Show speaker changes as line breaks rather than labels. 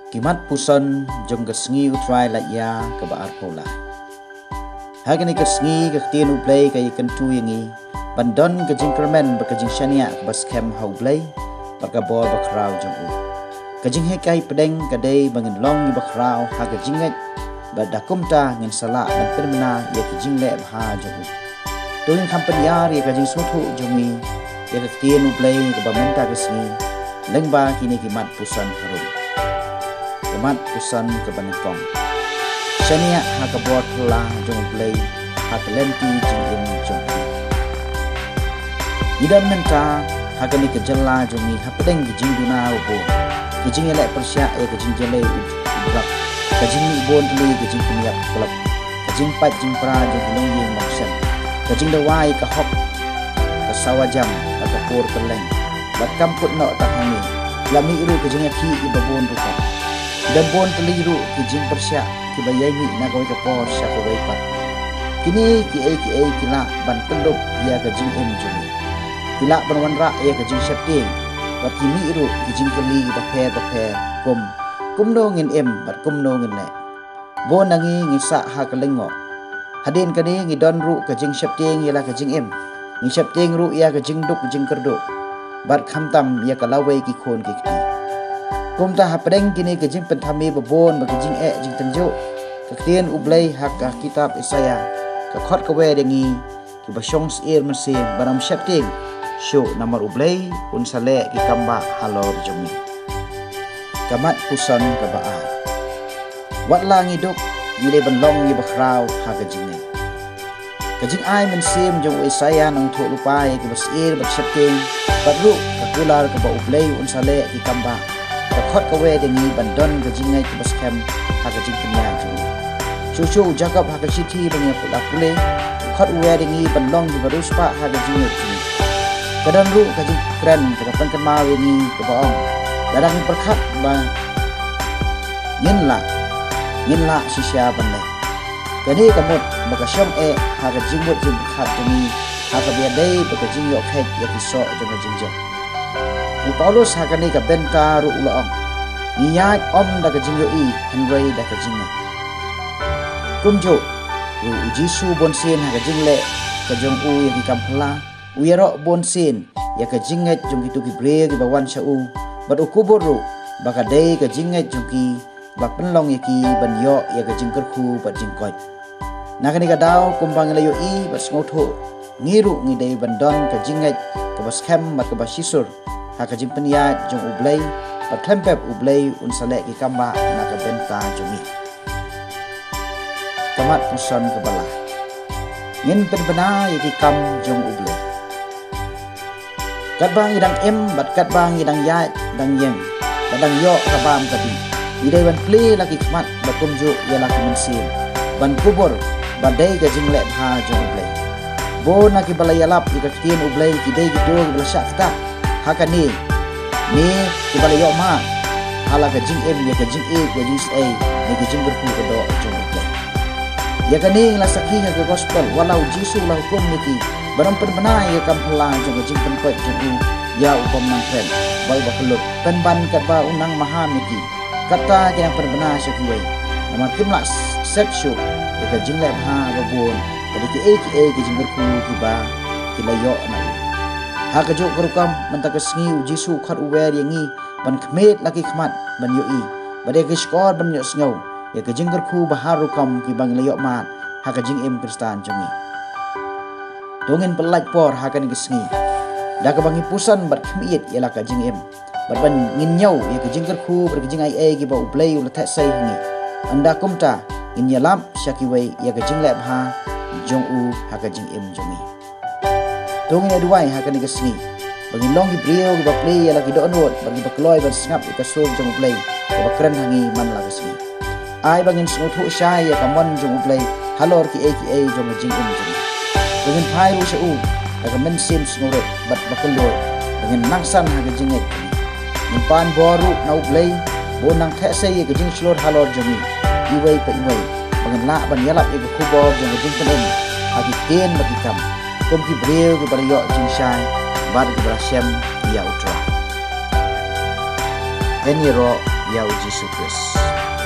Kimat puson jong kesngi utrai la ya ke baar pola. Hagani kesngi ke tien ublay kay kentu yangi bandon ke jingkermen berkejing syania ke baskem haublay berkabor bakrau jong u. Kejing hekai pedeng kadai bangin long ni bakrau haga jingat badakumta ngin sala dan permena ya kejing le bha jong u. Tuing kampanyar ya kejing sutu jongi ya ke tien ublay ke bamenta kesngi lengba kini kimat puson harum. Kimat pusan ke Banekong. Syania haka buat pula jong play haka lenti jingin jong. Idan menta haka ni kejela jongi hapedeng jing duna ubo. Kejing elek persya kejing jele udrak. Kejing ibon teli kejing peniap kelab. Kejing pat jing pra jong long yeng maksan. Kejing dawai ka hop ka sawajam ka pur keleng. Bat kamput nok tahangi. Lami iru kejing ki ibabon rupa. Dan bon teliru kijing persya kibayani nagawai kapor sya kawai pat. Kini ki kila ban peluk ya kejing em jumi. Kila ban wanra ya kejing syapting. Bat kimi iru kijing keli baper kum no ngin em bat kum no ngin le. Bon nangi ngisa ha kelengo. Hadin kani ngidon ru kejing syapting ya la kejing em. Ngi syapting ru ya kejing duk kejing kerdo. Bat khamtam ya kalawai ki khon ki kiti. Kumta hapedeng kini kejing pentami babon kejing jing tenjo kektian ublay hak kitab Isaya kekhot kawe dengi ki basyong sir mesin baram syapting show namar ublay unsale ki kamba halor jumi kamat pusan ke baar watla ngiduk ngile benlong ngi bakrau ha kejing ai mensim jong Isaya nang thuk lupai ki basir basyapting badru kakular ke ba ublay unsale ki kamba khot kawe dengi bandon kejingai ke baskem ha kejing kenya jung cucu jakap ha keciti bangya pula pule khot we dengi bandong di barus pa ha kejing jung kadang ru kejing kren ke papan kema weni ke baong dadang perkhat ba nginla sisya bandai kani kamut baka syom ha kejing mut jing khat dengi ha ka biadai baka jing yok het ya kiso jung kejing jung Paulus hakani ka benta ru ulaong. Niyat da ka jingyo Henry da ka jingna. Kumjo ru Jisu bonsin ha ka jingle ka jong u yang kampla. Uyaro bonsin ya ka jinget jong itu ki bre ki bawan sa u. Bad ukubur ru baka dai ka jinget jong ki ba penlong ya ki banyo ya ka jingker khu ba jingkot. Nakani ka daw kumbang layo ba ngotho. Ngiru ngidai bandon ka jinget ka baskem mat ka basisur. Haka jing peniat jong ublay at tempep ublay unsale ki kamba nakabenta jongi kamat pusan kabala ngin penbena yaki kam jong ublay katbang idang em bat katbang idang yat dang yeng badang yo kabam kadi idai ban kli laki kmat bakumju ya laki mensin ban kubur badai ka jing le ha jong ublay bo naki balayalap ika kitien ublay kidai gido belasyak kita hakani ni kibala yo ma hala ka jing em ya ka jing ni ka jing berku ka do jong ublay ya kani la sakhi ka gospel walau Jisu la hukum niki baram penbena ya kampla jong jing penpet jong ya upam nang kren bal bakelut penban kat ba unang maha niki kata yang penbena syakwe nama kimla sexu ya ka jing le ha babon jadi ki jing berku kiba kilayo na haka jo kerukam mentaka sengi Jisu khat uwer yangi ban khmet laki khmat ban yoi bade ke skor ban yo sngo ya ke jingker khu bahar rukam ki bang layok mat haka jing em kristan jongi dongin pelaj por haka ni sengi da ka bangi pusan bat khmiet ya la ka jing em bat ban ngin nyau ya ke jingker khu ber ke jing ai ki ba uplay ul tha sai hangi anda kumta in yalam syakiwai ya ke jing lab ha jong u haka jing em jongi Dongin aduai hakan ni kesini. Bagi long di brio di play ya lagi download bagi bakloi ban snap ika sur jong play. Ba keren hangi man la kesini. Ai bangin sngot hu syai ya kamon jong play. Halor ki jong jing jong. Dongin phai ru su daga men sim sngot bat bakloi. Bangin nangsan haga jinget. Nimpan boru nau play bonang the sai ya jing slor halor jongi. Iwai pa iwai. Bangin la ban yalap ika khubor jong jing pen. Hagi ten bagi kam. Kum ki breu ki barayo jing shai bar ki barashem ya utra. Eniro Yau Jesus Christ.